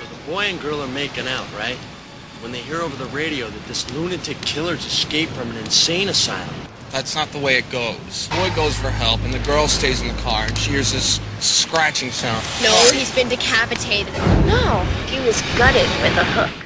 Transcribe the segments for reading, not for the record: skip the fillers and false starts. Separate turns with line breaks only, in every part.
So the boy and girl are making out, right? When they hear over the radio that this lunatic killer's escaped from an insane asylum.
That's not the way it goes. The boy goes for help, and the girl stays in the car, and she hears this scratching sound.
No, he's been decapitated. No, he was gutted with a hook.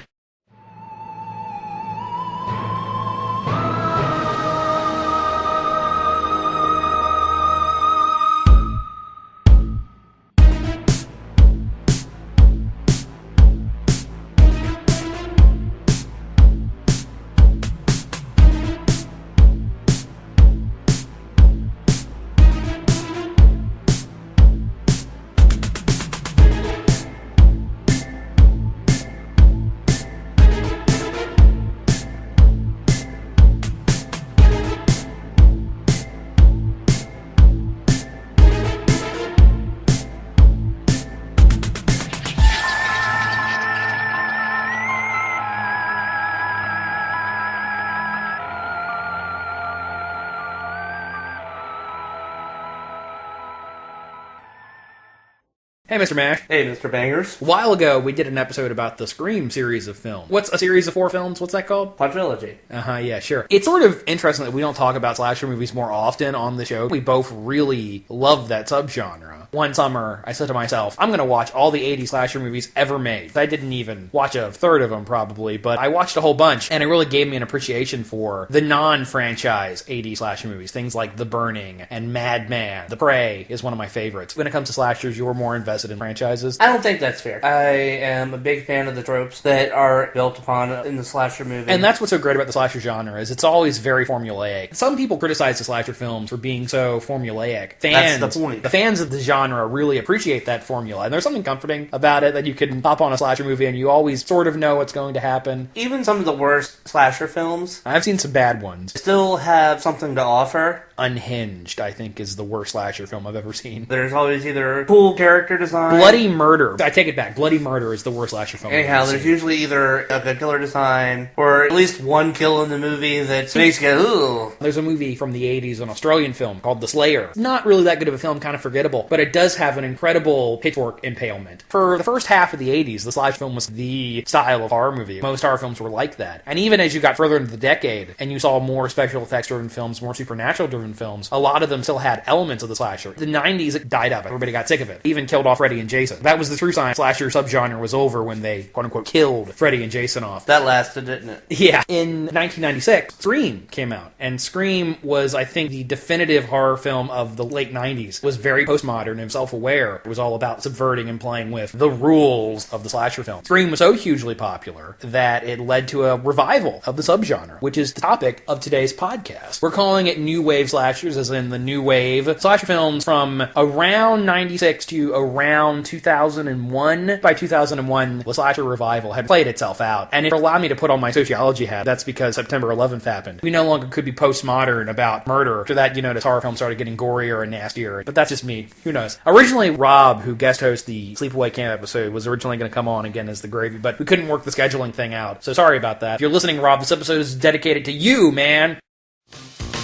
Hey, Mr. Mash.
Hey, Mr. Bangers.
A while ago, we did an episode about the Scream series of films. What's a series of 4 films? What's that called?
Quadrilogy.
Yeah, sure. It's sort of interesting that we don't talk about slasher movies more often on the show. We both really love that subgenre. One summer, I said to myself, I'm going to watch all the 80s slasher movies ever made. I didn't even watch a third of them, probably, but I watched a whole bunch, and it really gave me an appreciation for the non-franchise 80s slasher movies. Things like The Burning and Madman. The Prey is one of my favorites. When it comes to slashers, you're more invested in franchises.
I don't think that's fair. I am a big fan of the tropes that are built upon in the slasher movie.
And that's what's so great about the slasher genre, is it's always very formulaic. Some people criticize the slasher films for being so formulaic.
That's the point.
The fans of the genre really appreciate that formula, and there's something comforting about it, that you can pop on a slasher movie and you always sort of know what's going to happen.
Even some of the worst slasher films,
I've seen some bad ones,
still have something to offer.
Unhinged, I think, is the worst slasher film I've ever seen.
There's always either cool character design...
Bloody Murder. I take it back. Bloody Murder is the worst slasher film
Anyhow,
I've ever
there's
seen.
usually either a good killer design, or at least one kill in the movie that makes you go, ooh.
There's a movie from the 80s, an Australian film called The Slayer. Not really that good of a film, kind of forgettable, but it does have an incredible pitchfork impalement. For the first half of the 80s, the slasher film was the style of horror movie. Most horror films were like that. And even as you got further into the decade, and you saw more special effects-driven films, more supernatural-driven films, a lot of them still had elements of the slasher. The 90s, it died up. Everybody got sick of it. Even killed off Freddy and Jason. That was the true sign slasher subgenre was over when they, quote-unquote, killed Freddy and Jason off.
That lasted, didn't it?
Yeah. In 1996, Scream came out. And Scream was, I think, the definitive horror film of the late 90s. It was very postmodern and self-aware. It was all about subverting and playing with the rules of the slasher film. Scream was so hugely popular that it led to a revival of the subgenre, which is the topic of today's podcast. We're calling it new wave slashers, as in the new wave slasher films from around 96 to around 2001. By 2001, the slasher revival had played itself out, and it allowed me to put on my sociology hat. That's because September 11th happened. We no longer could be postmodern about murder. After that, this horror film started getting gorier and nastier, but that's just me. Who knows? Originally, Rob, who guest hosts the Sleepaway Camp episode, was originally going to come on again as the gravy, but we couldn't work the scheduling thing out, so sorry about that. If you're listening, Rob, this episode is dedicated to you, man!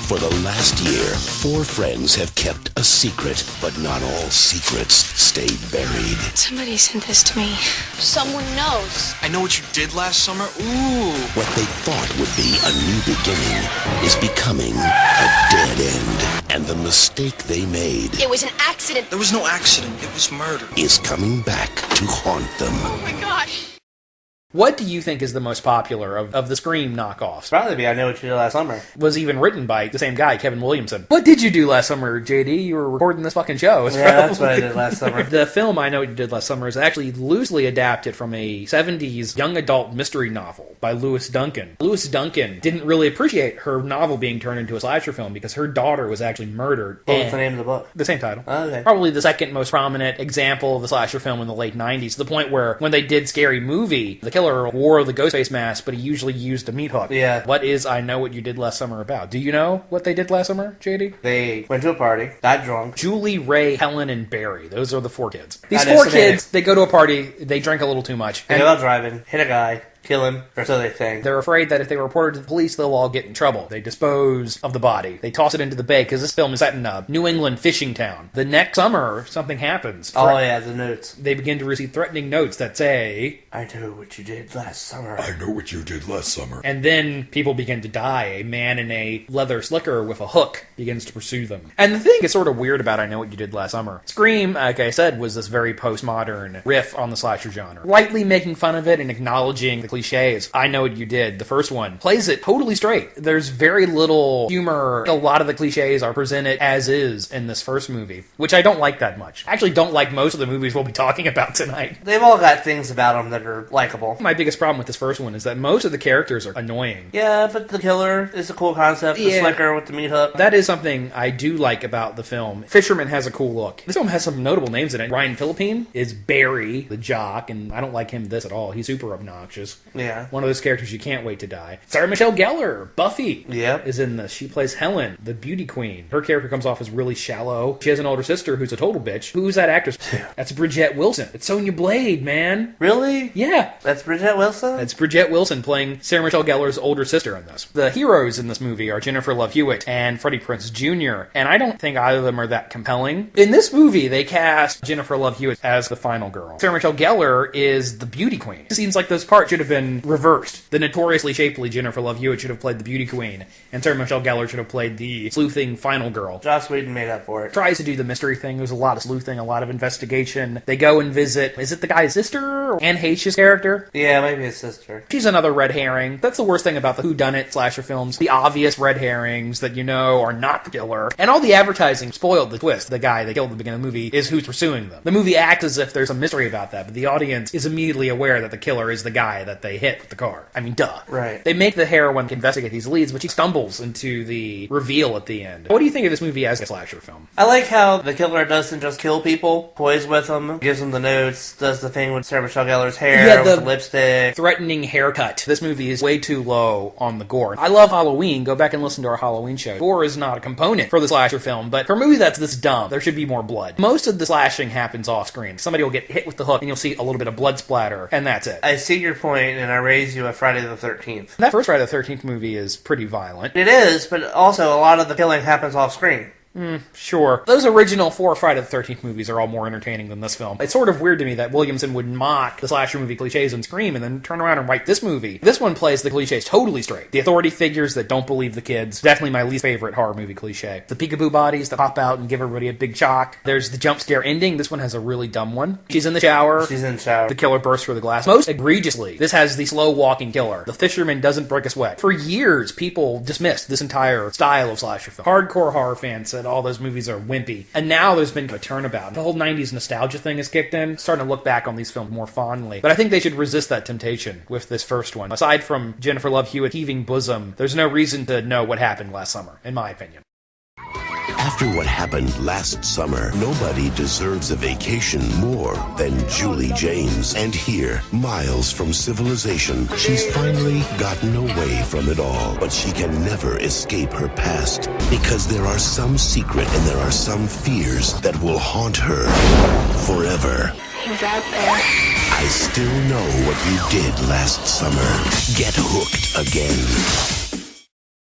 For the last year, 4 friends have kept a secret, but not all secrets stay buried.
Somebody sent this to me. Someone knows.
I know what you did last summer. Ooh.
What they thought would be a new beginning is becoming a dead end. And the mistake they made
It was an accident.
There was no accident. It was murder.
is coming back to haunt them.
Oh my gosh.
What do you think is the most popular of the Scream knockoffs?
Probably be I Know What You Did Last Summer.
Was even written by the same guy, Kevin Williamson. What did you do last summer, JD? You were recording this fucking show.
Yeah, that's what I did last summer.
The film I Know What You Did Last Summer is actually loosely adapted from a 70s young adult mystery novel by Lewis Duncan. Lewis Duncan didn't really appreciate her novel being turned into a slasher film because her daughter was actually murdered.
What was the name of the book?
The same title.
Oh, okay.
Probably the second most prominent example of the slasher film in the late 90s, to the point where when they did Scary Movie, the killer wore the ghost face mask, but he usually used a meat hook.
Yeah.
What is I Know What You Did Last Summer about? Do you know what they did last summer, JD?
They went to a party, got drunk.
Julie, Ray, Helen, and Barry. Those are the 4 kids. These
That is
4
semantic.
kids, they go to a party, they drink a little too much.
They go out driving, hit a guy. kill him, or so they think.
They're afraid that if they report it to the police, they'll all get in trouble. They dispose of the body. They toss it into the bay, because this film is set in a New England fishing town. The next summer, something happens.
Oh yeah, the notes.
They begin to receive threatening notes that say,
I know what you did last summer.
I know what you did last summer.
and then people begin to die. A man in a leather slicker with a hook begins to pursue them. And the thing is sort of weird about I Know What You Did Last Summer. Scream, like I said, was this very postmodern riff on the slasher genre. Lightly making fun of it and acknowledging the cliches. I Know What You Did, the first one, plays it totally straight. There's very little humor. A lot of the cliches are presented as is in this first movie, which I don't like that much. I actually don't like most of the movies we'll be talking about tonight.
They've all got things about them that are likable.
My biggest problem with this first one is that most of the characters are annoying.
Yeah, but the killer is a cool concept. The slicker with the meat hook.
That is something I do like about the film. Fisherman has a cool look. This film has some notable names in it. Ryan Philippine is Barry, the jock, and I don't like him this at all. He's super obnoxious.
Yeah.
One of those characters you can't wait to die. Sarah Michelle Gellar, Buffy,
Yep.
is in this. She plays Helen, the beauty queen. Her character comes off as really shallow. She has an older sister who's a total bitch. Who's that actress? That's Bridget Wilson. It's Sonya Blade, man.
Really?
Yeah.
That's Bridget Wilson?
It's Bridget Wilson playing Sarah Michelle Gellar's older sister in this. The heroes in this movie are Jennifer Love Hewitt and Freddie Prinze Jr., and I don't think either of them are that compelling. In this movie, they cast Jennifer Love Hewitt as the final girl. Sarah Michelle Gellar is the beauty queen. It seems like those parts should have been reversed. The notoriously shapely Jennifer Love Hewitt should have played the beauty queen, and Sarah Michelle Gellar should have played the sleuthing final girl.
Joss Whedon made up for it.
Tries to do the mystery thing. There's a lot of sleuthing, a lot of investigation. They go and visit, is it the guy's sister? Anne Heche's character?
Yeah, maybe his sister.
She's another red herring. That's the worst thing about the whodunit slasher films. The obvious red herrings that you know are not the killer. And all the advertising spoiled the twist. The guy they killed at the beginning of the movie is who's pursuing them. The movie acts as if there's a mystery about that, but the audience is immediately aware that the killer is the guy that they hit with the car. I mean, duh.
Right.
They make the heroine investigate these leads, but she stumbles into the reveal at the end. What do you think of this movie as a slasher film?
I like how the killer doesn't just kill people, toys with them, gives them the notes, does the thing with Sarah Michelle Gellar's hair, with the lipstick.
Threatening haircut. This movie is way too low on the gore. I love Halloween. Go back and listen to our Halloween show. Gore is not a component for the slasher film, but for a movie that's this dumb, there should be more blood. Most of the slashing happens off screen. Somebody will get hit with the hook and you'll see a little bit of blood splatter, and that's it.
I see your point, and I raise you a Friday the 13th.
That first Friday the 13th movie is pretty violent.
It is, but also a lot of the killing happens off screen.
Sure. Those original 4 Friday the 13th movies are all more entertaining than this film. It's sort of weird to me that Williamson would mock the slasher movie cliches and Scream and then turn around and write this movie. This one plays the cliches totally straight. The authority figures that don't believe the kids. Definitely my least favorite horror movie cliche. The peekaboo bodies that pop out and give everybody a big shock. There's the jump scare ending. This one has a really dumb one. She's in the shower.
She's in the shower.
The killer bursts through the glass. Most egregiously, this has the slow walking killer. The fisherman doesn't break a sweat. For years, people dismissed this entire style of slasher film. Hardcore horror fans said all those movies are wimpy. And now there's been a turnabout. The whole 90s nostalgia thing has kicked in. Starting to look back on these films more fondly. But I think they should resist that temptation with this first one. Aside from Jennifer Love Hewitt heaving bosom, there's no reason to know what happened last summer, in my opinion.
After what happened last summer, nobody deserves a vacation more than Julie James. And here, miles from civilization, she's finally gotten away from it all. But she can never escape her past, because there are some secret and there are some fears that will haunt her forever.
He's out there.
I still know what you did last summer. Get hooked again.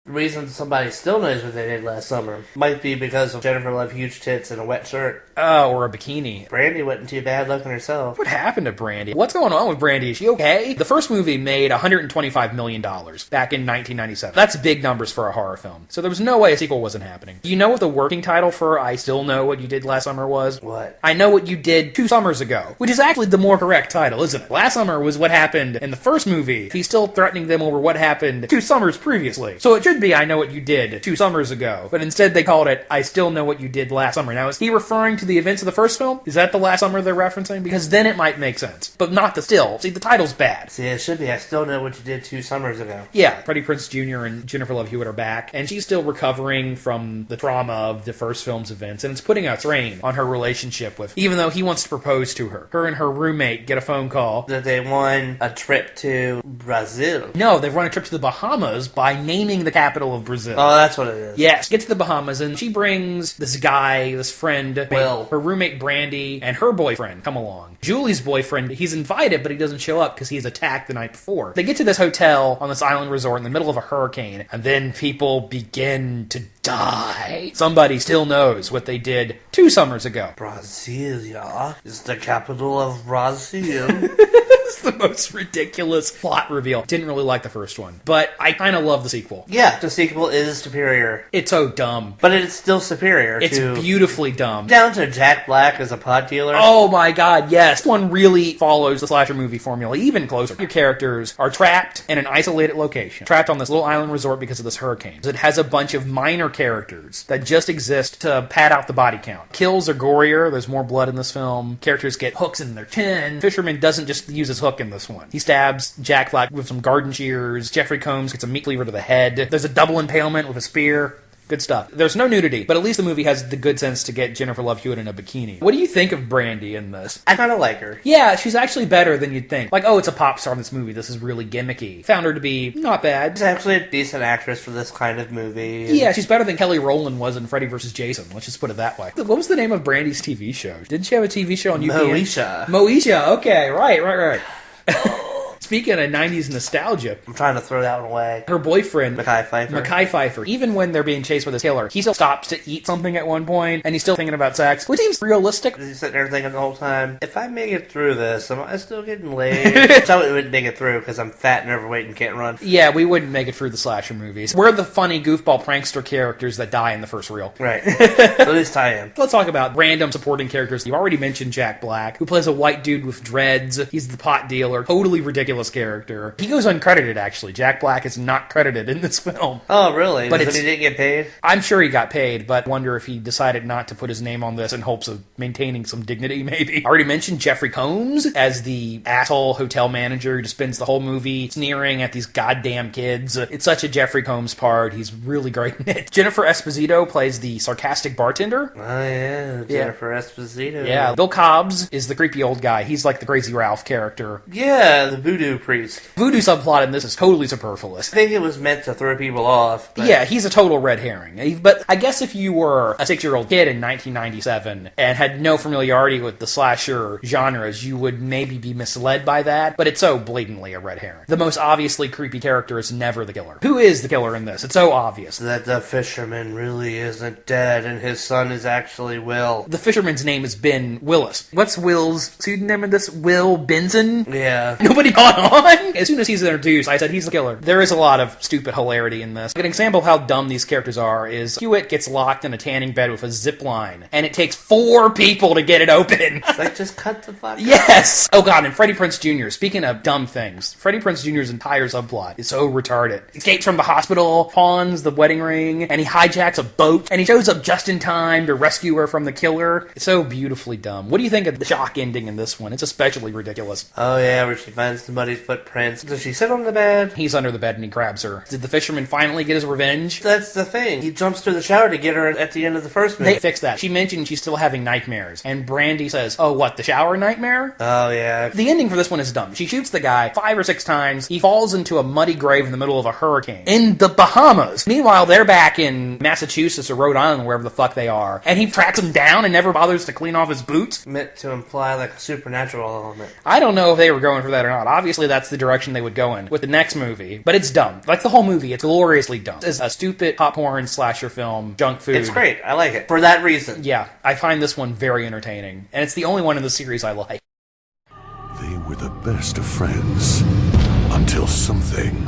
The reason somebody still knows what they did last summer might be because of Jennifer Love huge tits and a wet shirt.
Or a bikini.
Brandy wasn't too bad looking herself.
What happened to Brandy? What's going on with Brandy? Is she okay? The first movie made $125 million back in 1997. That's big numbers for a horror film. So there was no way a sequel wasn't happening. Do you know what the working title for I Still Know What You Did Last Summer was?
What?
I Know What You Did 2 Summers Ago. Which is actually the more correct title, isn't it? Last summer was what happened in the first movie. He's still threatening them over what happened 2 summers previously. So it should be I Know What You Did 2 summers ago. But instead they called it I Still Know What You Did Last Summer. Now, is he referring to the events of the first film? Is that the last summer they're referencing? Because then it might make sense. But not the still. See, the title's bad.
See, it should be I Still Know What You Did 2 summers ago.
Yeah, Freddie Prinze Jr. and Jennifer Love Hewitt are back, and she's still recovering from the trauma of the first film's events, and it's putting a strain on her relationship with, even though he wants to propose to her. Her and her roommate get a phone call
that they won a trip to Brazil.
No, they've run a trip to the Bahamas by naming the capital capital of Brazil.
Oh, that's what it is.
Yes, get to the Bahamas, and she brings this guy, this friend,
Will.
her roommate Brandy, and her boyfriend come along. Julie's boyfriend, he's invited, but he doesn't show up because he's attacked the night before. They get to this hotel on this island resort in the middle of a hurricane, and then people begin to die. Somebody still knows what they did 2 summers ago.
Brasilia is the capital of Brazil.
It's the most ridiculous plot reveal. Didn't really like the first one, but I kind of love the sequel.
Yeah, the sequel is superior.
It's so dumb.
But it's still superior.
It's beautifully dumb.
Down to Jack Black as a pot dealer.
Oh my god, yes. This one really follows the slasher movie formula even closer. Your characters are trapped in an isolated location, trapped on this little island resort because of this hurricane. It has a bunch of minor characters that just exist to pad out the body count. Kills are gorier, there's more blood in this film. Characters get hooks in their chin. Fisherman doesn't just use his hook in this one. He stabs Jack Black with some garden shears. Jeffrey Combs gets a meat cleaver to the head. There's a double impalement with a spear. Good stuff. There's no nudity, but at least the movie has the good sense to get Jennifer Love Hewitt in a bikini. What do you think of Brandy in this?
I kind of like her.
Yeah, she's actually better than you'd think. Like, oh, it's a pop star in this movie. This is really gimmicky. Found her to be not bad.
She's actually a decent actress for this kind of movie.
Yeah, she's better than Kelly Rowland was in Freddy vs. Jason. Let's just put it that way. What was the name of Brandy's TV show? Didn't she have a TV show on UPN? Moesha. Okay, right. Speaking of 90s nostalgia,
I'm trying to throw that one away.
Her boyfriend,
Mekhi
Phifer, even when they're being chased with a killer, he still stops to eat something at one point, and he's still thinking about sex, which seems realistic.
He's sitting there thinking the whole time, if I make it through this, am I still getting laid? So we wouldn't make it through because I'm fat and overweight and can't run.
Yeah, we wouldn't make it through the slasher movies. We're the funny goofball prankster characters that die in the first reel.
Right. At least I am.
Let's talk about random supporting characters. You already mentioned Jack Black, who plays a white dude with dreads. He's the pot dealer. Totally ridiculous character. He goes uncredited, actually. Jack Black is not credited in this film.
Oh, really?
But
he didn't get paid?
I'm sure he got paid, but wonder if he decided not to put his name on this in hopes of maintaining some dignity, maybe. I already mentioned Jeffrey Combs as the asshole hotel manager who just spends the whole movie sneering at these goddamn kids. It's such a Jeffrey Combs part. He's really great in it. Jennifer Esposito plays the sarcastic bartender.
Oh, yeah. Jennifer Esposito.
Yeah. Bill Cobbs is the creepy old guy. He's like the Crazy Ralph character.
Yeah, the voodoo priest.
Voodoo subplot in this is totally superfluous.
I think it was meant to throw people off. But...
yeah, he's a total red herring. But I guess if you were a 6-year-old kid in 1997 and had no familiarity with the slasher genres, you would maybe be misled by that, but it's so blatantly a red herring. The most obviously creepy character is never the killer. Who is the killer in this? It's so obvious.
That the fisherman really isn't dead and his son is actually Will.
The fisherman's name is Ben Willis. What's Will's pseudonym in this? Will Benson?
Yeah.
Nobody caught on? As soon as he's introduced, I said he's the killer. There is a lot of stupid hilarity in this. An example of how dumb these characters are is Hewitt gets locked in a tanning bed with a zip line, and it takes 4 people to get it open.
It's like, just cut the fuck
Yes! Oh god, and Freddie Prinze Jr., speaking of dumb things, Freddie Prinze Jr.'s entire subplot is so retarded. He escapes from the hospital, pawns the wedding ring, and he hijacks a boat, and he shows up just in time to rescue her from the killer. It's so beautifully dumb. What do you think of the shock ending in this one? It's especially ridiculous.
Oh yeah, where she finds somebody's footprints. Does she sit on the bed?
He's under the bed and he grabs her. Did the fisherman finally get his revenge?
That's the thing. He jumps to the shower to get her at the end of the first movie.
They fixed that. She mentioned she's still having nightmares, and Brandy says, oh, what, the shower nightmare?
Oh, yeah.
The ending for this one is dumb. She shoots the guy 5 or 6 times. He falls into a muddy grave in the middle of a hurricane in the Bahamas. Meanwhile, they're back in Massachusetts or Rhode Island, wherever the fuck they are, and he tracks him down and never bothers to clean off his boots.
Meant to imply like a supernatural element.
I don't know if they were going for that or not. Obviously, that's the direction they would go in with the next movie, but it's dumb. Like the whole movie, it's gloriously dumb. It's a stupid popcorn slasher film, junk food.
It's great. I like it. For that reason.
Yeah, I find this one very entertaining, and it's the only one in the series I like.
They were the best of friends until something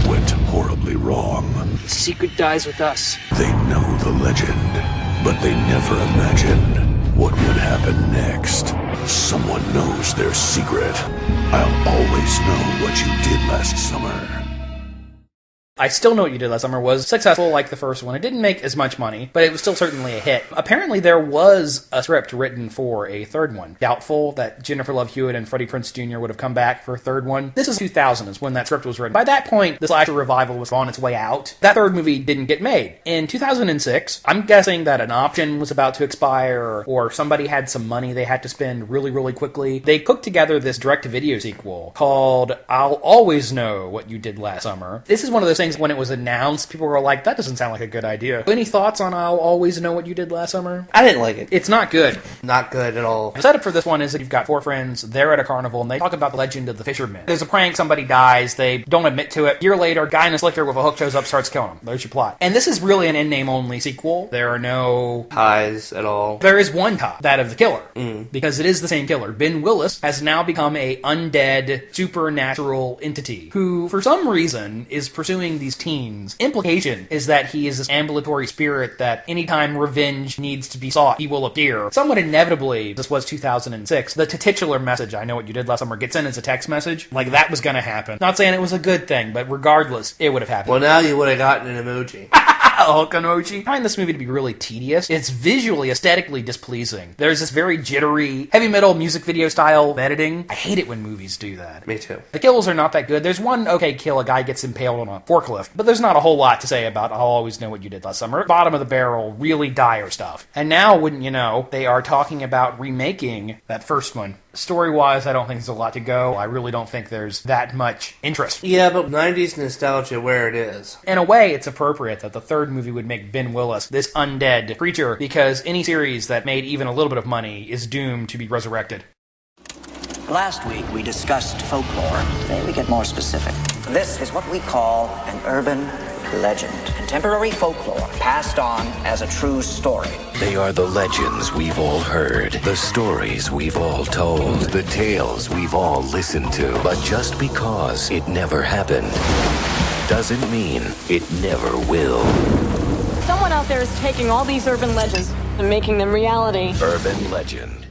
went horribly wrong.
The secret dies with us.
They know the legend, but they never imagined what would happen next. Someone knows their secret. I'll always know what you did last summer.
I Still Know What You Did Last Summer was successful like the first one. It didn't make as much money, but it was still certainly a hit. Apparently there was a script written for a third one. Doubtful that Jennifer Love Hewitt and Freddie Prinze Jr. would have come back for a third one. This is 2000 is when that script was written. By that point, the slasher revival was on its way out. That third movie didn't get made. In 2006, I'm guessing that an option was about to expire, or somebody had some money they had to spend really, really quickly. They cooked together this direct-to-video sequel called I'll Always Know What You Did Last Summer. This is one of those things things when it was announced, people were like, that doesn't sound like a good idea. Any thoughts on I'll Always Know What You Did Last Summer?
I didn't like it.
It's not good.
Not good at all.
The setup for this one is that you've got 4 friends, they're at a carnival, and they talk about the legend of the fisherman. There's a prank, somebody dies, they don't admit to it. A year later, a guy in a slicker with a hook shows up, starts killing him. There's your plot. And this is really an in-name-only sequel. There are no
ties at all.
There is one tie, that of the killer, because it is the same killer. Ben Willis has now become a undead, supernatural entity who, for some reason, is pursuing these teens. Implication is that he is this ambulatory spirit that anytime revenge needs to be sought, he will appear. Somewhat inevitably, this was 2006, the titular message, I know what you did last summer, gets in as a text message. Like, that was gonna happen. Not saying it was a good thing, but regardless, it would have happened.
Well, now you would have gotten an emoji.
Hulk emoji. I find this movie to be really tedious. It's visually, aesthetically displeasing. There's this very jittery, heavy metal music video style editing. I hate it when movies do that.
Me too.
The kills are not that good. There's one okay kill, a guy gets impaled on a forklift, but there's not a whole lot to say about I'll Always Know What You Did Last Summer. Bottom of the barrel, really dire stuff. And now, wouldn't you know, they are talking about remaking that first one. Story-wise, I don't think there's a lot to go. I really don't think there's that much interest.
Yeah, but 90s nostalgia where it is.
In a way, it's appropriate that the third movie would make Ben Willis this undead creature, because any series that made even a little bit of money is doomed to be resurrected.
Last week, we discussed folklore. Today, we get more specific. This is what we call an urban legend. Contemporary folklore passed on as a true story.
They are the legends we've all heard, the stories we've all told, the tales we've all listened to. But just because it never happened doesn't mean it never will.
Someone out there is taking all these urban legends and making them reality.
Urban legend.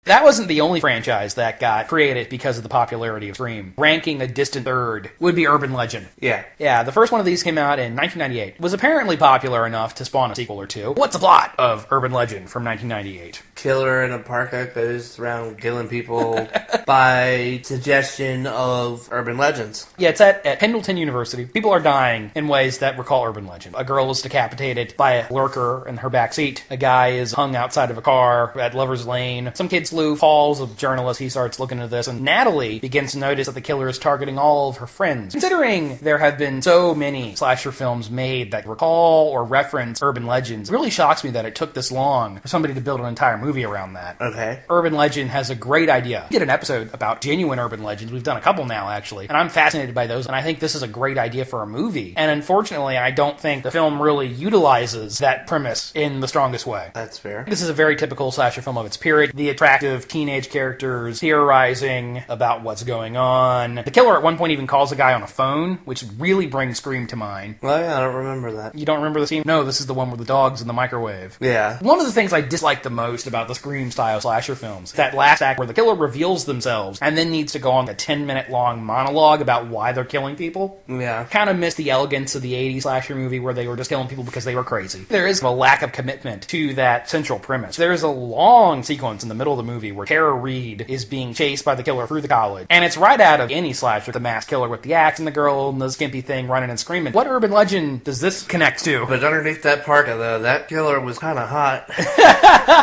That wasn't the only franchise that got created because of the popularity of Scream. Ranking a distant third would be Urban Legend. Yeah, the first one of these came out in 1998. Was apparently popular enough to spawn a sequel or two. What's the plot of Urban Legend from 1998?
Killer in a parka goes around killing people by suggestion of urban legends.
Yeah, it's at Pendleton University. People are dying in ways that recall urban legend. A girl is decapitated by a lurker in her backseat. A guy is hung outside of a car at Lover's Lane. Some kid's Lou falls, a journalist, he starts looking at this, and Natalie begins to notice that the killer is targeting all of her friends. Considering there have been so many slasher films made that recall or reference urban legends, it really shocks me that it took this long for somebody to build an entire movie around that.
Okay.
Urban Legend has a great idea. We did an episode about genuine urban legends. We've done a couple now, actually, and I'm fascinated by those, and I think this is a great idea for a movie. And unfortunately, I don't think the film really utilizes that premise in the strongest way.
That's fair.
This is a very typical slasher film of its period. The attractive teenage characters theorizing about what's going on. The killer at one point even calls a guy on a phone, which really brings Scream to mind.
Well, yeah, I don't remember that.
You don't remember the scene? No, this is the one with the dogs in the microwave.
Yeah.
One of the things I dislike the most about the Scream-style slasher films, that last act where the killer reveals themselves and then needs to go on a 10-minute long monologue about why they're killing people.
Yeah.
Kind of miss the elegance of the 80s slasher movie where they were just killing people because they were crazy. There is a lack of commitment to that central premise. There's a long sequence in the middle of the movie where Tara Reid is being chased by the killer through the college. And it's right out of any slasher, the masked killer with the axe and the girl and the skimpy thing running and screaming. What urban legend does this connect to?
But underneath that parka, though, that killer was kind of hot.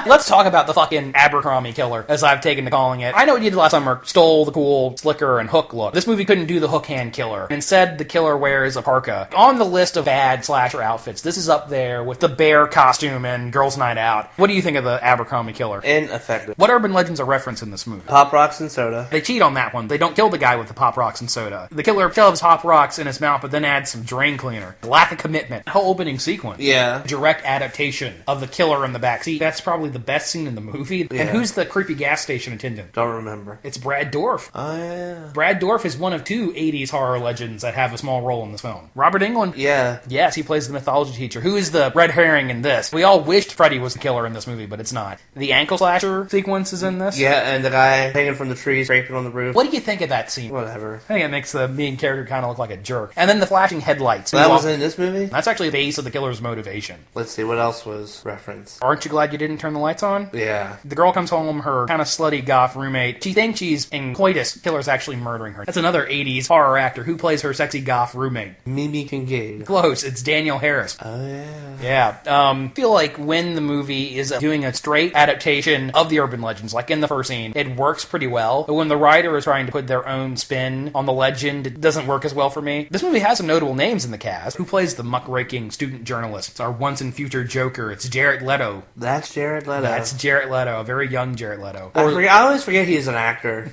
Let's talk about the fucking Abercrombie killer, as I've taken to calling it. I Know What You Did Last Summer stole the cool slicker and hook look. This movie couldn't do the hook hand killer. Instead, the killer wears a parka. On the list of bad slasher outfits, this is up there with the bear costume and Girls' Night Out. What do you think of the Abercrombie killer?
Ineffective.
What urban legends are referenced in this movie?
Pop rocks and soda.
They cheat on that one. They don't kill the guy with the pop rocks and soda. The killer shoves pop rocks in his mouth, but then adds some drain cleaner. Lack of commitment. The whole opening sequence.
Yeah.
Direct adaptation of the killer in the backseat. That's probably the best scene in the movie. Yeah. And who's the creepy gas station attendant?
Don't remember.
It's Brad Dourif.
Oh, yeah.
Brad Dourif is one of two 80s horror legends that have a small role in this film. Robert Englund.
Yeah.
Yes, he plays the mythology teacher. Who is the red herring in this? We all wished Freddy was the killer in this movie, but it's not. The ankle slasher sequence is in this.
Yeah, and the guy hanging from the tree, scraping on the roof.
What do you think of that scene?
Whatever.
I think it makes the main character kind of look like a jerk. And then the flashing headlights.
That was in this movie?
That's actually the base of the killer's motivation.
Let's see, what else was referenced?
Aren't you glad you didn't turn the lights on? one?
Yeah.
The girl comes home, her kind of slutty goth roommate. She thinks she's in coitus. Killer's actually murdering her. That's another 80s horror actor. Who plays her sexy goth roommate?
Mimi Kincaid.
Close. It's Daniel Harris.
Oh, yeah.
Yeah. I feel like when the movie is doing a straight adaptation of the urban legends, like in the first scene, it works pretty well. But when the writer is trying to put their own spin on the legend, it doesn't work as well for me. This movie has some notable names in the cast. Who plays the muckraking student journalist? It's our once and future Joker. It's Jared Leto.
That's Jared Leto.
That's Jared Leto. A very young Jared Leto.
I always forget he's an actor.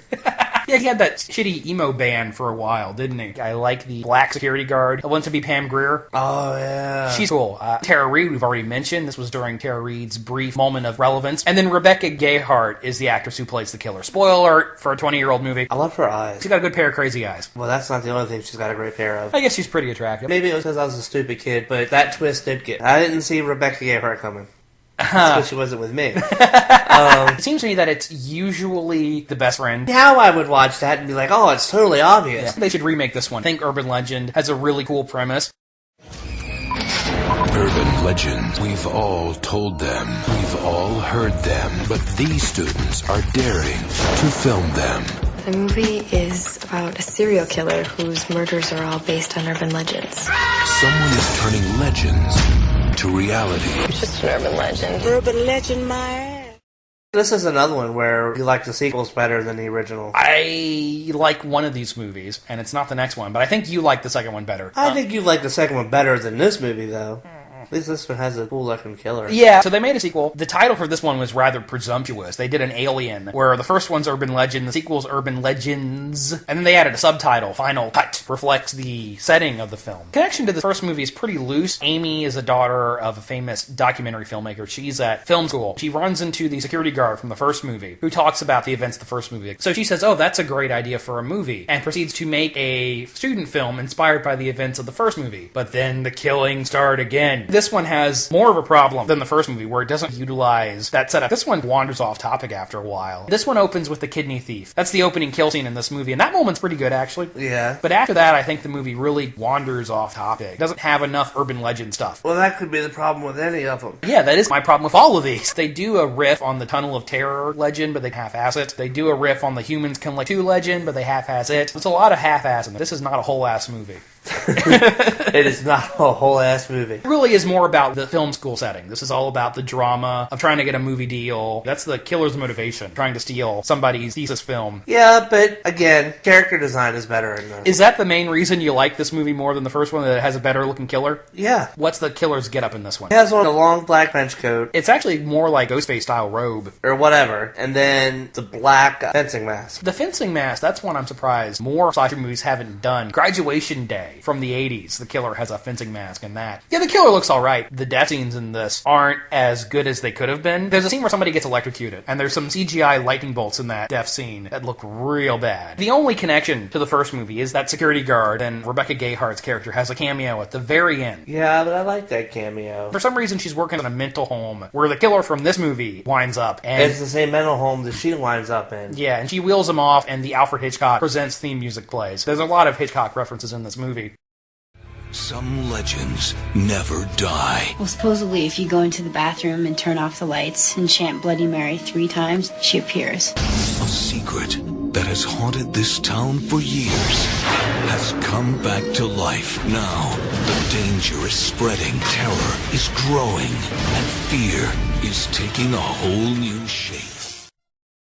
Yeah, he had that shitty emo band for a while, didn't he? I like the black security guard. I want to be Pam Grier.
Oh, yeah.
She's cool. Tara Reid, we've already mentioned. This was during Tara Reid's brief moment of relevance. And then Rebecca Gayheart is the actress who plays the killer. Spoiler alert for a 20-year-old movie.
I love her eyes.
She's got a good pair of crazy eyes.
Well, that's not the only thing she's got a great pair of.
I guess she's pretty attractive.
Maybe it was because I was a stupid kid, but that twist did get... I didn't see Rebecca Gayheart coming. Because she wasn't with me.
It seems to me that it's usually the best friend.
Now I would watch that and be like, oh, it's totally obvious.
Yeah. They should remake this one. I think Urban Legend has a really cool premise.
Urban legends, we've all told them, we've all heard them, but these students are daring to film them.
The movie is about a serial killer whose murders are all based on urban legends.
Someone is turning legends to reality.
It's just an urban legend.
Urban legend, my ass.
This is another one where you like the sequels better than the original.
I like one of these movies, and it's not the next one, but I think you like the second one better.
I think you like the second one better than this movie, though. At least this one has a cool-looking killer.
Yeah, so they made a sequel. The title for this one was rather presumptuous. They did an Alien, where the first one's Urban Legend, the sequel's Urban Legends, and then they added a subtitle, Final Cut, reflects the setting of the film. Connection to the first movie is pretty loose. Amy is a daughter of a famous documentary filmmaker. She's at film school. She runs into the security guard from the first movie, who talks about the events of the first movie. So she says, oh, that's a great idea for a movie, and proceeds to make a student film inspired by the events of the first movie. But then the killings start again. This one has more of a problem than the first movie, where it doesn't utilize that setup. This one wanders off topic after a while. This one opens with the kidney thief. That's the opening kill scene in this movie, and that moment's pretty good, actually.
Yeah.
But after that, I think the movie really wanders off topic. It doesn't have enough urban legend stuff.
Well, that could be the problem with any of them.
Yeah, that is my problem with all of these. They do a riff on the Tunnel of Terror legend, but they half-ass it. They do a riff on the Humans Can Lick 2 legend, but they half-ass it. It's a lot of half-assing. This is not a whole-ass movie.
It is not a whole-ass movie.
It really is more about the film school setting. This is all about the drama of trying to get a movie deal. That's the killer's motivation, trying to steal somebody's thesis film.
Yeah, but again, character design is better in this.
Is that the main reason you like this movie more than the first one, that it has a better-looking killer?
Yeah.
What's the killer's get-up in this one?
He has on a long black trench coat.
It's actually more like Ghostface-style robe.
Or whatever. And then the black fencing mask.
The fencing mask, that's one I'm surprised more slasher movies haven't done. Graduation Day from the 80s, the killer has a fencing mask in that. Yeah, the killer looks alright. The death scenes in this aren't as good as they could have been. There's a scene where somebody gets electrocuted, and there's some CGI lightning bolts in that death scene that look real bad. The only connection to the first movie is that security guard, and Rebecca Gayheart's character has a cameo at the very end.
Yeah, but I like that cameo.
For some reason, she's working in a mental home where the killer from this movie winds up. And
it's the same mental home that she winds up in.
Yeah, and she wheels him off, and the Alfred Hitchcock Presents theme music plays. There's a lot of Hitchcock references in this movie.
Some legends never die.
Well, supposedly if you go into the bathroom and turn off the lights and chant Bloody Mary 3 times, she appears.
A secret that has haunted this town for years has come back to life. Now, the danger is spreading, terror is growing, and fear is taking a whole new shape.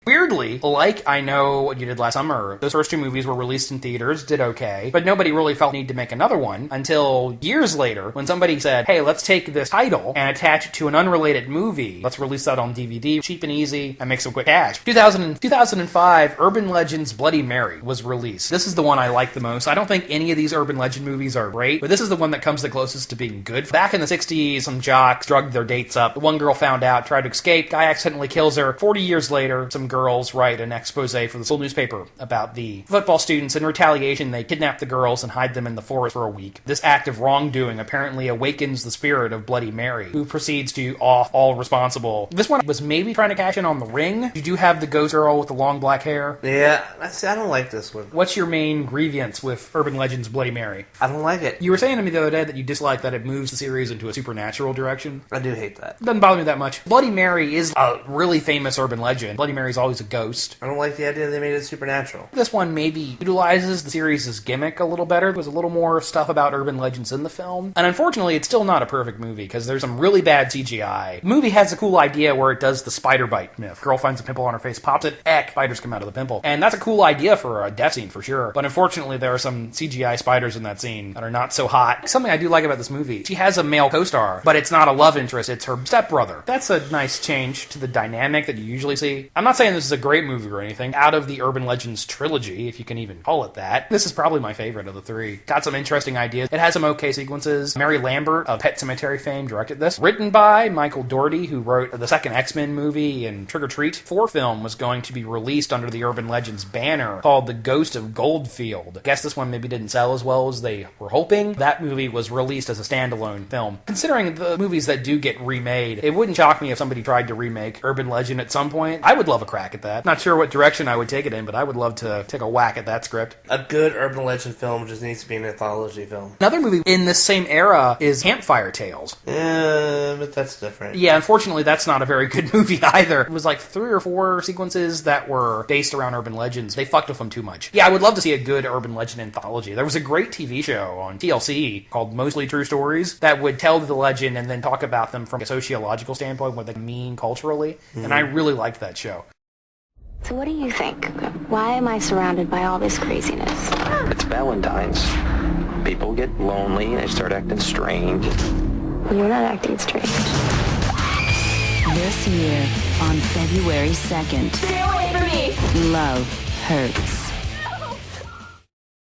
Weirdly, like I Know What You Did Last Summer, those first 2 movies were released in theaters, did okay, but nobody really felt the need to make another one until years later when somebody said, hey, let's take this title and attach it to an unrelated movie. Let's release that on DVD, cheap and easy, and make some quick cash. 2005, Urban Legends Bloody Mary was released. This is the one I like the most. I don't think any of these Urban Legend movies are great, but this is the one that comes the closest to being good. Back in the 60s, some jocks drugged their dates up. The one girl found out, tried to escape, guy accidentally kills her. 40 years later, some girl girls write an expose for the school newspaper about the football students. In retaliation, they kidnap the girls and hide them in the forest for a week. This act of wrongdoing apparently awakens the spirit of Bloody Mary, who proceeds to off all responsible. This one was maybe trying to cash in on The Ring. You do have the ghost girl with the long black hair.
Yeah, I don't like this one.
What's your main grievance with Urban Legends Bloody Mary?
I don't like it.
You were saying to me the other day that you dislike that it moves the series into a supernatural direction.
I do hate that.
Doesn't bother me that much. Bloody Mary is a really famous urban legend. Bloody Mary's always a ghost.
I don't like the idea they made it supernatural.
This one maybe utilizes the series' gimmick a little better. There's a little more stuff about urban legends in the film. And unfortunately, it's still not a perfect movie because there's some really bad CGI. The movie has a cool idea where it does the spider bite myth. Girl finds a pimple on her face, pops it, spiders come out of the pimple. And that's a cool idea for a death scene for sure. But unfortunately, there are some CGI spiders in that scene that are not so hot. Something I do like about this movie, she has a male co-star, but it's not a love interest, it's her stepbrother. That's a nice change to the dynamic that you usually see. I'm not saying this is a great movie or anything. Out of the Urban Legends trilogy, if you can even call it that, this is probably my favorite of the three. Got some interesting ideas. It has some okay sequences. Mary Lambert of Pet Sematary fame directed this. Written by Michael Dougherty, who wrote the second X-Men movie and Trick or Treat. 4 film was going to be released under the Urban Legends banner called The Ghost of Goldfield. I guess this one maybe didn't sell as well as they were hoping. That movie was released as a standalone film. Considering the movies that do get remade, it wouldn't shock me if somebody tried to remake Urban Legend at some point. I would love a crack at that. Not sure what direction I would take it in, but I would love to take a whack at that script.
A good Urban Legend film just needs to be an anthology film.
Another movie in this same era is Campfire Tales.
Yeah, but that's different.
Yeah, unfortunately, that's not a very good movie either. It was like 3 or 4 sequences that were based around urban legends. They fucked with them too much. Yeah, I would love to see a good urban legend anthology. There was a great TV show on TLC called Mostly True Stories that would tell the legend and then talk about them from a sociological standpoint, what they mean culturally. And I really liked that show.
So what do you think? Why am I surrounded by all this craziness?
It's Valentine's. People get lonely and they start acting strange.
You're not acting strange.
This year, on February 2nd,
stay away from me!
Love Hurts.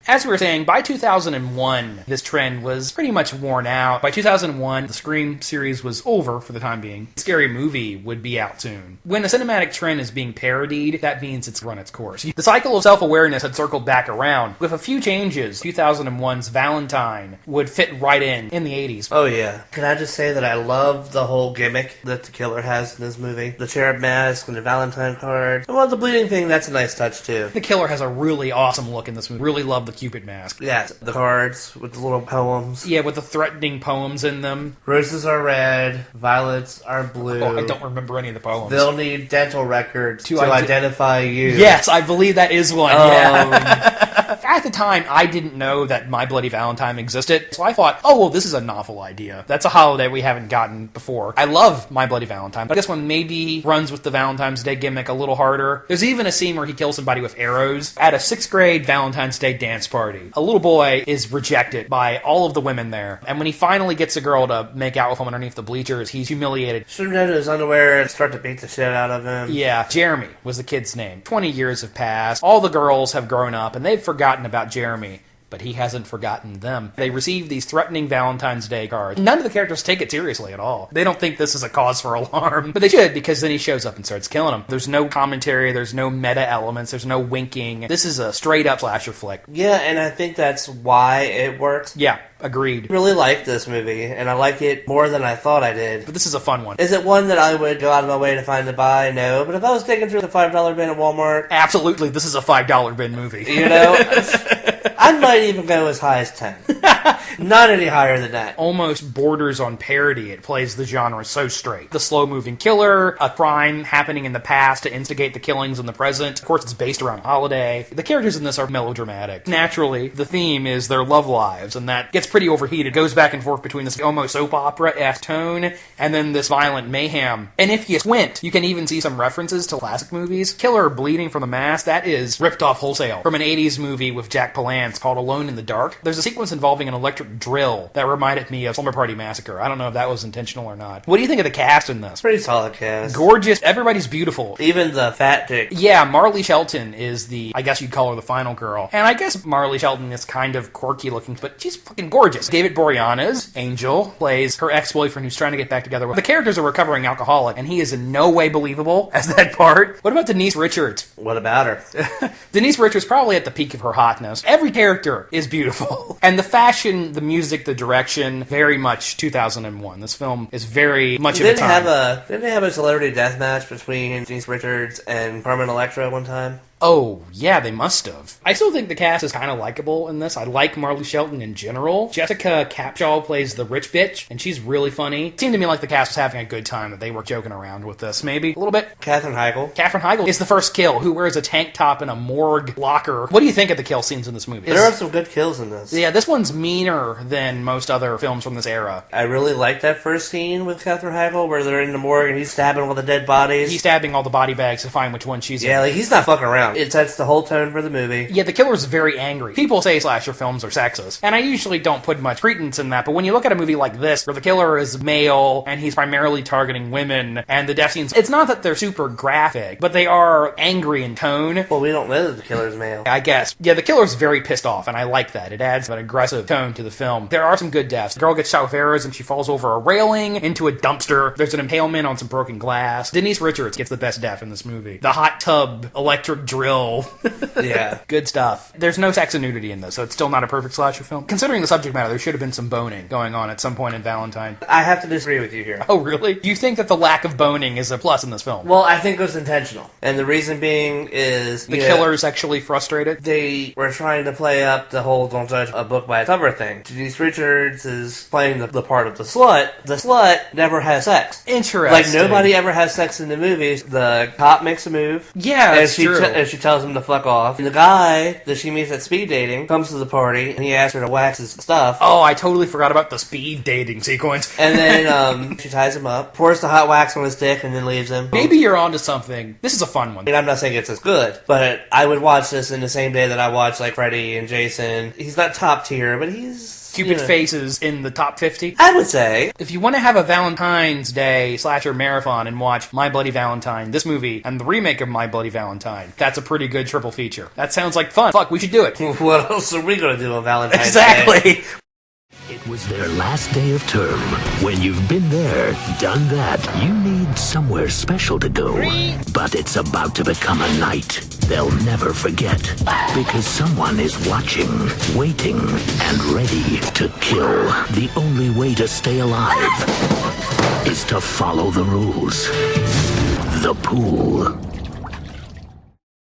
As we were saying, by 2001, this trend was pretty much worn out. By 2001, the Scream series was over for the time being. Scary Movie would be out soon. When a cinematic trend is being parodied, that means it's run its course. The cycle of self-awareness had circled back around. With a few changes, 2001's Valentine would fit right in the 80s.
Oh yeah. Can I just say that I love the whole gimmick that the killer has in this movie? The cherub mask and the Valentine card. Well, the bleeding thing, that's a nice touch too.
The killer has a really awesome look in this movie. Really love the Cupid mask.
Yes, the cards with the little poems.
Yeah, with the threatening poems in them.
Roses are red, violets are blue.
Oh, I don't remember any of the poems.
They'll need dental records to identify you.
Yes, I believe that is one. Yeah. At the time, I didn't know that My Bloody Valentine existed, so I thought, oh, well, this is a novel idea. That's a holiday we haven't gotten before. I love My Bloody Valentine, but this one maybe runs with the Valentine's Day gimmick a little harder. There's even a scene where he kills somebody with arrows at a 6th grade Valentine's Day dance party. A little boy is rejected by all of the women there, and when he finally gets a girl to make out with him underneath the bleachers, he's humiliated.
Should have done his underwear and start to beat the shit out of him.
Yeah, Jeremy was the kid's name. 20 years have passed. All the girls have grown up, and they've forgotten about Jeremy. But he hasn't forgotten them. They receive these threatening Valentine's Day cards. None of the characters take it seriously at all. They don't think this is a cause for alarm. But they should, because then he shows up and starts killing them. There's no commentary, there's no meta elements, there's no winking. This is a straight-up slasher flick.
Yeah, and I think that's why it works.
Yeah, agreed.
I really like this movie, and I like it more than I thought I did.
But this is a fun one.
Is it one that I would go out of my way to find to buy? No. But if I was taking through the $5 bin at Walmart...
Absolutely, this is a $5 bin movie.
You know? I might even go as high as 10. Not any higher than that.
Almost borders on parody. It plays the genre so straight. The slow-moving killer, a crime happening in the past to instigate the killings in the present. Of course, it's based around a holiday. The characters in this are melodramatic. Naturally, the theme is their love lives, and that gets pretty overheated. It goes back and forth between this almost soap opera-esque tone and then this violent mayhem. And if you squint, you can even see some references to classic movies. Killer bleeding from the mask, that is ripped off wholesale from an 80s movie with Jack Palance called Alone in the Dark. There's a sequence involving an electric electric drill that reminded me of Slumber Party Massacre. I don't know if that was intentional or not. What do you think of the cast in this?
Pretty solid cast.
Gorgeous. Everybody's beautiful.
Even the fat chick.
Yeah, Marley Shelton is I guess you'd call her the final girl. And I guess Marley Shelton is kind of quirky looking, but she's fucking gorgeous. David Boreanaz, Angel, plays her ex-boyfriend who's trying to get back together with. The character's a recovering alcoholic, and he is in no way believable as that part. What about Denise Richards?
What about her?
Denise Richards probably at the peak of her hotness. Every character is beautiful. And the fashion, the music, the direction, very much 2001. This film is very much of a time.
Didn't they have a celebrity death match between Denise Richards and Carmen Electra one time?
Oh, yeah, they must have. I still think the cast is kind of likable in this. I like Marley Shelton in general. Jessica Capshaw plays the rich bitch, and she's really funny. It seemed to me like the cast was having a good time, that they were joking around with this, maybe. A little bit.
Katherine Heigl.
Katherine Heigl is the first kill, who wears a tank top in a morgue locker. What do you think of the kill scenes in this movie?
There are some good kills in this.
Yeah, this one's meaner than most other films from this era.
I really like that first scene with Katherine Heigl, where they're in the morgue and he's stabbing all the dead bodies.
He's stabbing all the body bags to find which one she's in.
Yeah, like, he's not fucking around. It sets the whole tone for the movie.
Yeah, the killer's very angry. People say slasher films are sexist, and I usually don't put much credence in that, but when you look at a movie like this, where the killer is male, and he's primarily targeting women, and the death scenes, it's not that they're super graphic, but they are angry in tone.
Well, we don't know that the killer's male.
I guess. Yeah, the killer's very pissed off, and I like that. It adds an aggressive tone to the film. There are some good deaths. The girl gets shot with arrows, and she falls over a railing into a dumpster. There's an impalement on some broken glass. Denise Richards gets the best death in this movie. The hot tub electric drill.
Yeah.
Good stuff. There's no sex and nudity in this, so it's still not a perfect slasher film. Considering the subject matter, there should have been some boning going on at some point in Valentine.
I have to disagree with you here.
Oh, really? Do you think that the lack of boning is a plus in this film?
Well, I think it was intentional. And the reason being is...
The killer's actually frustrated?
They were trying to play up the whole don't judge a book by its cover thing. Denise Richards is playing the part of the slut. The slut never has sex.
Interesting.
Like, nobody ever has sex in the movies. The cop makes a move.
Yeah,
and
that's true.
And she tells him to fuck off. And the guy that she meets at speed dating comes to the party, and he asks her to wax his stuff.
Oh, I totally forgot about the speed dating sequence.
And then she ties him up, pours the hot wax on his dick, and then leaves him.
Maybe you're onto something. This is a fun one.
I mean, I'm not saying it's as good, but I would watch this in the same day that I watch, like, Freddy and Jason. He's not top tier, but he's...
Cupid Faces in the top 50?
I would say.
If you want to have a Valentine's Day slasher marathon and watch My Bloody Valentine, this movie, and the remake of My Bloody Valentine, that's a pretty good triple feature. That sounds like fun. Fuck, we should do it.
What else are we going to do on Valentine's Day?
Exactly.
It was their last day of term. When you've been there, done that, you need somewhere special to go. But it's about to become a night they'll never forget. Because someone is watching, waiting, and ready to kill. The only way to stay alive is to follow the rules. The pool.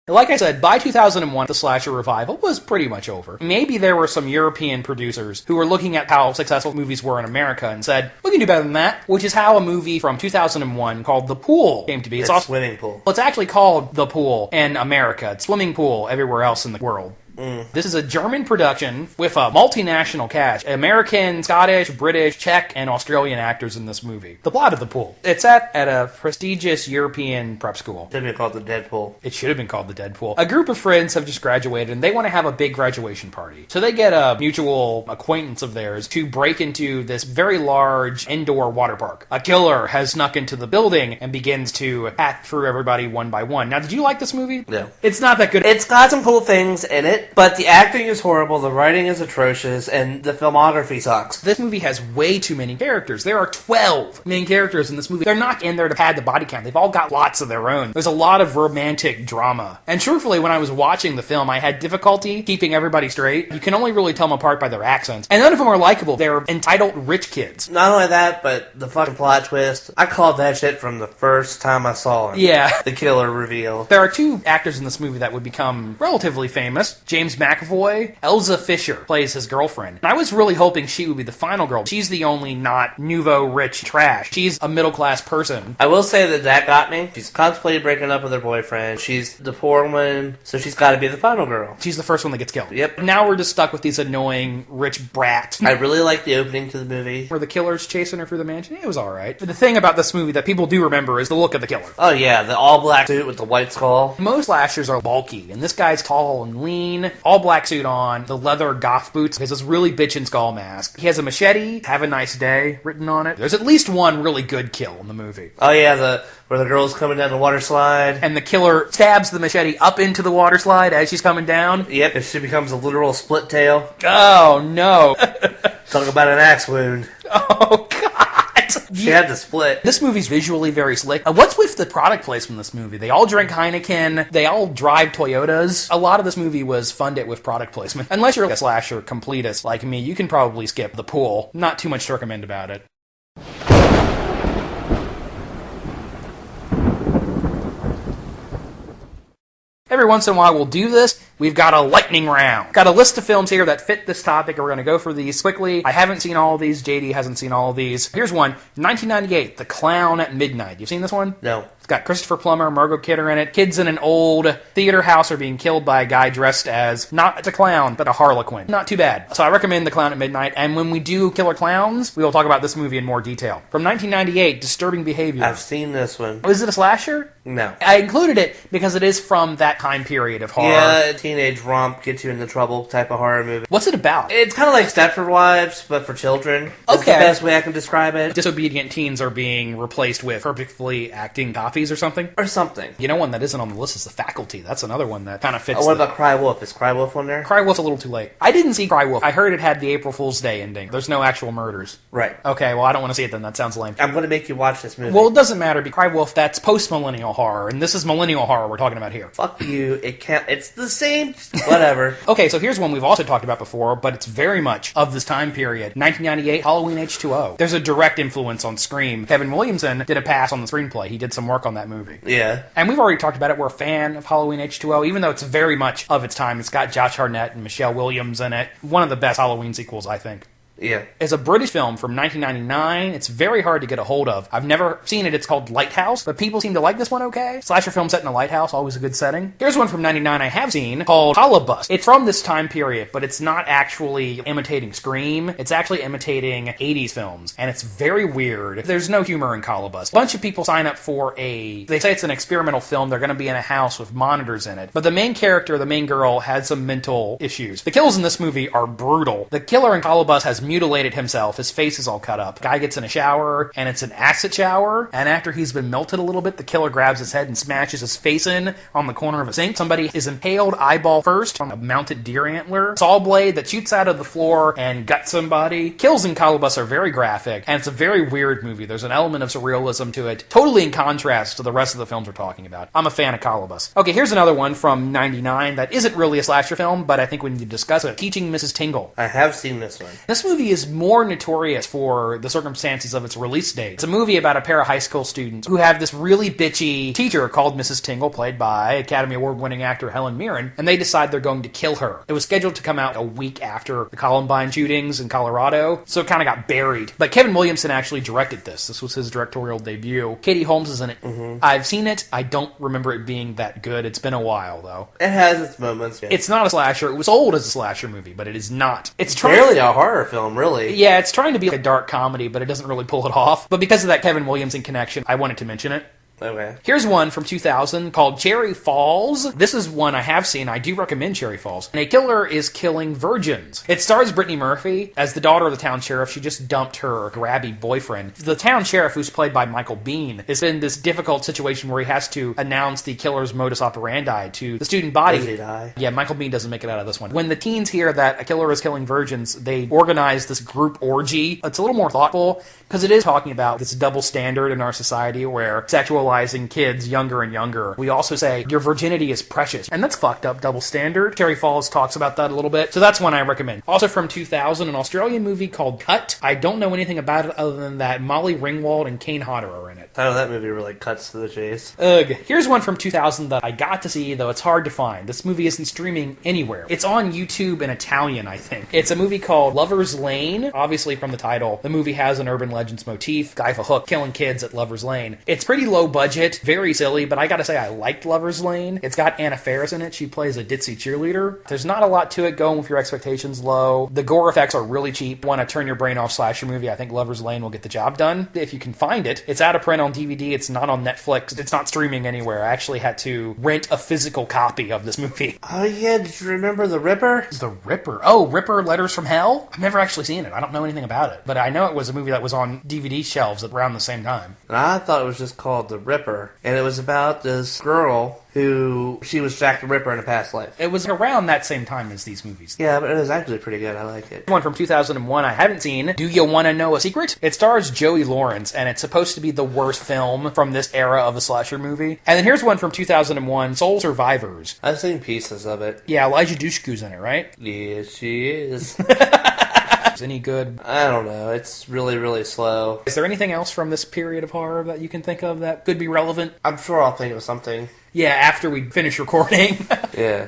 Like I said, by 2001, the slasher revival was pretty much over. Maybe there were some European producers who were looking at how successful movies were in America and said, we can do better than that, which is how a movie from 2001 called The Pool came to be.
It's also Swimming Pool.
Well, it's actually called The Pool in America. It's Swimming Pool everywhere else in the world. This is a German production with a multinational cast. American, Scottish, British, Czech, and Australian actors in this movie. The plot of The Pool. It's set at a prestigious European prep school.
It should have been called the Deadpool.
It should have been called the Deadpool. A group of friends have just graduated and they want to have a big graduation party. So they get a mutual acquaintance of theirs to break into this very large indoor water park. A killer has snuck into the building and begins to hack through everybody one by one. Now, did you like this movie?
No.
It's not that good.
It's got some cool things in it. But the acting is horrible, the writing is atrocious, and the filmography sucks.
This movie has way too many characters. There are 12 main characters in this movie. They're not in there to pad the body count. They've all got lots of their own. There's a lot of romantic drama. And truthfully, when I was watching the film, I had difficulty keeping everybody straight. You can only really tell them apart by their accents. And none of them are likable. They're entitled rich kids.
Not only that, but the fucking plot twist. I called that shit from the first time I saw him.
Yeah.
The killer reveal.
There are two actors in this movie that would become relatively famous. James McAvoy. Elza Fisher plays his girlfriend. And I was really hoping she would be the final girl. She's the only not nouveau rich trash. She's a middle class person.
I will say that got me. She's contemplated breaking up with her boyfriend. She's the poor woman, so she's got to be the final girl.
She's the first one that gets killed.
Yep.
Now we're just stuck with these annoying rich brats.
I really like the opening to the movie.
Where the killer's chasing her through the mansion. It was alright. But the thing about this movie that people do remember is the look of the killer.
Oh yeah, the all black suit with the white skull.
Most slashers are bulky, and this guy's tall and lean. in, all black suit on, the leather goth boots, has this really bitchin' skull mask. He has a machete, "Have a nice day" written on it. There's at least one really good kill in the movie.
Oh yeah, where the girl's coming down the water slide.
And the killer stabs the machete up into the water slide as she's coming down.
Yep, and she becomes a literal split tail.
Oh, no.
Talk about an axe wound.
Oh, God.
She had to split.
This movie's visually very slick. What's with the product placement in this movie? They all drink Heineken. They all drive Toyotas. A lot of this movie was funded with product placement. Unless you're a slasher completist like me, you can probably skip the pool. Not too much to recommend about it. Every once in a while we'll do this. We've got a lightning round. Got a list of films here that fit this topic, and we're going to go through these quickly. I haven't seen all of these. JD hasn't seen all of these. Here's one. 1998, The Clown at Midnight. You've seen this one?
No.
It's got Christopher Plummer, Margot Kidder in it. Kids in an old theater house are being killed by a guy dressed as not a clown, but a harlequin. Not too bad. So I recommend The Clown at Midnight, and when we do Killer Clowns, we will talk about this movie in more detail. From 1998, Disturbing Behavior.
I've seen this one.
Is it a slasher?
No.
I included it because it is from that time period of horror.
Yeah, teenage romp, get you into trouble type of horror movie.
What's it about?
It's kind of like Stepford Wives, but for children. That's
Okay.
the best way I can describe it.
Disobedient teens are being replaced with perfectly acting copies or something?
Or something.
You know, one that isn't on the list is The Faculty. That's another one that kind of fits.
What about Cry Wolf? Is Cry Wolf on there?
Cry Wolf's a little too late. I didn't see Cry Wolf. I heard it had the April Fool's Day ending. There's no actual murders.
Right.
Okay, well, I don't want to see it then. That sounds lame.
I'm going to make you watch this movie.
Well, it doesn't matter, because Cry Wolf, that's post-millennial horror, and this is millennial horror we're talking about here.
Fuck you. It can't. It's the same. Whatever.
Okay, so here's one we've also talked about before, but it's very much of this time period. 1998, Halloween H2O. There's a direct influence on Scream. Kevin Williamson did a pass on the screenplay. He did some work on that movie.
Yeah.
And we've already talked about it. We're a fan of Halloween H2O, even though it's very much of its time. It's got Josh Hartnett and Michelle Williams in it. One of the best Halloween sequels, I think.
Yeah.
It's a British film from 1999. It's very hard to get a hold of. I've never seen it. It's called Lighthouse, but people seem to like this one okay. Slasher film set in a lighthouse, always a good setting. Here's one from 99 I have seen called Kolobos. It's from this time period, but it's not actually imitating Scream. It's actually imitating 80s films, and it's very weird. There's no humor in Kolobos. A bunch of people sign up for they say it's an experimental film. They're going to be in a house with monitors in it, but the main character, the main girl, had some mental issues. The kills in this movie are brutal. The killer in Kolobos has mutilated himself. His face is all cut up. Guy gets in a shower, and it's an acid shower, and after he's been melted a little bit, the killer grabs his head and smashes his face in on the corner of a sink. Somebody is impaled eyeball first on a mounted deer antler. Saw blade that shoots out of the floor and guts somebody. Kills in Kolobos are very graphic, and it's a very weird movie. There's an element of surrealism to it, totally in contrast to the rest of the films we're talking about. I'm a fan of Kolobos. Okay, here's another one from 99 that isn't really a slasher film, but I think we need to discuss it. Teaching Mrs. Tingle.
I have seen this one.
This movie is more notorious for the circumstances of its release date. It's a movie about a pair of high school students who have this really bitchy teacher called Mrs. Tingle, played by Academy Award-winning actor Helen Mirren, and they decide they're going to kill her. It was scheduled to come out a week after the Columbine shootings in Colorado, so it kind of got buried. But Kevin Williamson actually directed this. This was his directorial debut. Katie Holmes is in it. Mm-hmm. I've seen it. I don't remember it being that good. It's been a while, though.
It has its moments. Yeah.
It's not a slasher. It was old as a slasher movie, but it is not. It's
barely a horror film, really.
Yeah, it's trying to be like a dark comedy, but it doesn't really pull it off. But because of that Kevin Williamson connection, I wanted to mention it.
Okay.
Here's one from 2000 called Cherry Falls. This is one I have seen. I do recommend Cherry Falls. And a killer is killing virgins. It stars Brittany Murphy as the daughter of the town sheriff. She just dumped her grabby boyfriend. The town sheriff, who's played by Michael Biehn, is in this difficult situation where he has to announce the killer's modus operandi to the student body.
Does he die?
Yeah, Michael Biehn doesn't make it out of this one. When the teens hear that a killer is killing virgins, they organize this group orgy. It's a little more thoughtful because it is talking about this double standard in our society where sexualizing kids younger and younger. We also say your virginity is precious, and that's fucked up double standard. Cherry Falls talks about that a little bit, so that's one I recommend. Also from 2000, an Australian movie called Cut. I don't know anything about it other than that Molly Ringwald and Kane Hodder are in it.
I know that movie really cuts to the chase.
Ugh. Here's one from 2000 that I got to see, though it's hard to find. This movie isn't streaming anywhere. It's on YouTube in Italian, I think. It's a movie called Lover's Lane. Obviously, from the title, the movie has an urban legends motif. Guy with a hook killing kids at Lover's Lane. It's pretty low budget, very silly, but I gotta say I liked Lover's Lane. It's got Anna Faris in it. She plays a ditzy cheerleader. There's not a lot to it going with your expectations low. The gore effects are really cheap. Want to turn your brain off slasher movie, I think Lover's Lane will get the job done. If you can find it, it's out of print on DVD. It's not on Netflix. It's not streaming anywhere. I actually had to rent a physical copy of this movie.
Oh yeah, did you remember The Ripper?
The Ripper? Oh, Ripper Letters from Hell? I've never actually seen it. I don't know anything about it. But I know it was a movie that was on DVD shelves around the same time.
And I thought it was just called The Ripper. And it was about this girl who, she was Jack the Ripper in a past life.
It was around that same time as these movies.
Yeah, but it was actually pretty good. I like it.
One from 2001 I haven't seen. Do You Want to Know a Secret? It stars Joey Lawrence, and it's supposed to be the worst film from this era of the slasher movie. And then here's one from 2001, Soul Survivors.
I've seen pieces of it.
Yeah, Elijah Dushku's in it, right?
Yes, she is.
Any good?
I don't know. It's really, really slow.
Is there anything else from this period of horror that you can think of that could be relevant?
I'm sure I'll think of something.
Yeah, after we finish recording.
Yeah.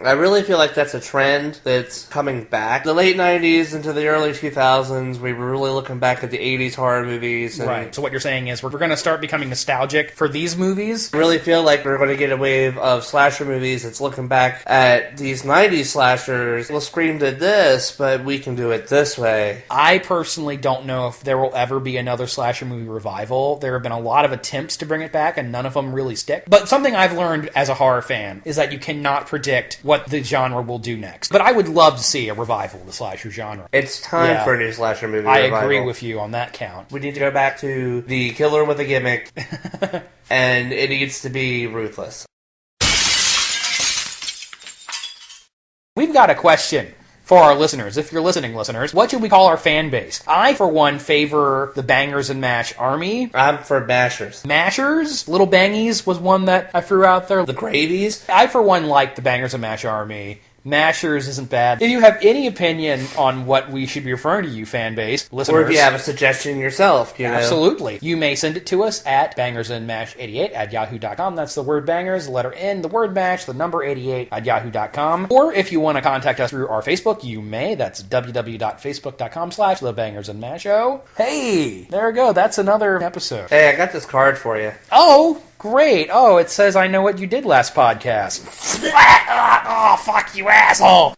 I really feel like that's a trend that's coming back. The late 90s into the early 2000s, we were really looking back at the 80s horror movies. And
right. So what you're saying is we're going to start becoming nostalgic for these movies?
I really feel like we're going to get a wave of slasher movies that's looking back at these 90s slashers. Well, Scream did this, but we can do it this way.
I personally don't know if there will ever be another slasher movie revival. There have been a lot of attempts to bring it back, and none of them really stick. But something I've learned as a horror fan is that you cannot predict what the genre will do next. But I would love to see a revival of the slasher genre.
It's time for a new slasher movie revival.
I agree with you on that count.
We need to go back to the killer with a gimmick, and it needs to be ruthless.
We've got a question for our listeners. If you're listening, listeners, what should we call our fan base? I, for one, favor the Bangers and Mash Army.
I'm for Mashers.
Mashers? Little Bangies was one that I threw out there.
The Gravies?
I, for one, like the Bangers and Mash Army. Mashers isn't bad. If you have any opinion on what we should be referring to you, fan base, listeners...
Or if you have a suggestion yourself, you know.
Absolutely. You may send it to us at bangersandmash88@yahoo.com. That's the word bangers, the letter N, the word mash, the number 88@yahoo.com. Or if you want to contact us through our Facebook, you may. That's www.facebook.com/thebangersandmasho. Hey, there we go. That's another episode.
Hey, I got this card for you.
Oh, great. Oh, it says I know what you did last podcast. Oh, fuck you, asshole.